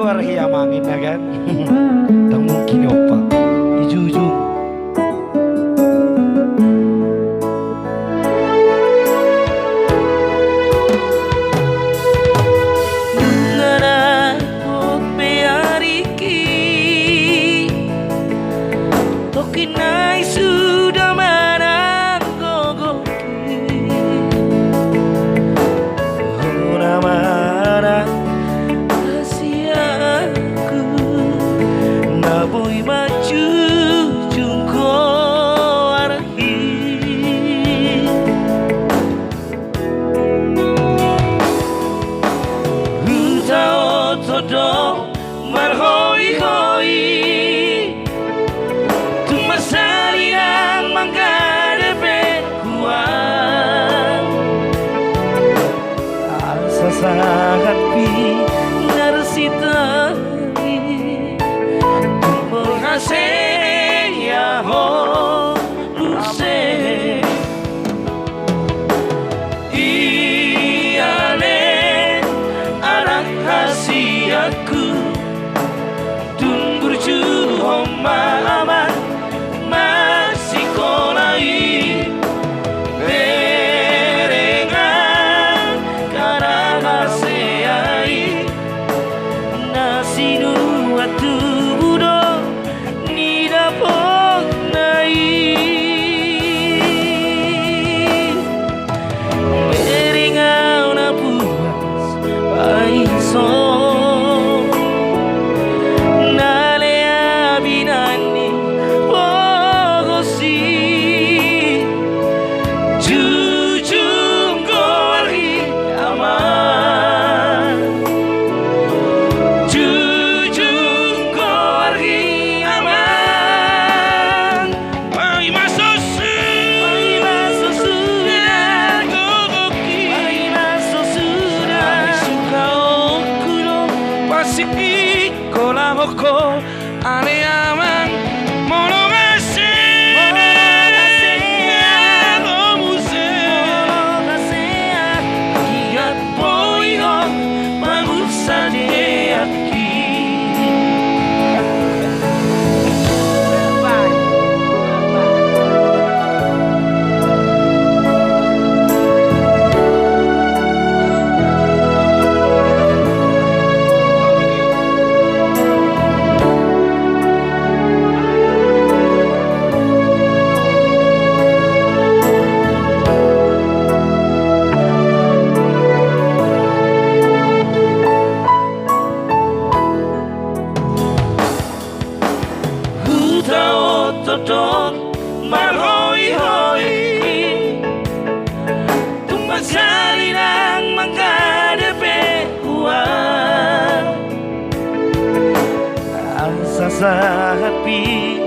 Goarhi Amangin ya kan. Tak mungkin opa di Jujung. Tokinai sudah menanggogoki mana kasih aku naboi maju jungko arhi Hutao todo marhoi hoi Sardion menghadapi kuat asa sangat pi narsitani berhasil ya ho luse iale anak kasih aku tunggu homa aman masih kolai berengan karena kasihai nasi nuatu budo nida poknai berengan na puas paiso nalea binani Jujung Goarhi Amang Jujung Goarhi Amang Mai masuk sudah gogoki Mai masuk sudah suka okuro pasiki kola hoko ale amang mono Totong marhoi hoi Tumpang Sardion menghadapi kuat asa sangat pi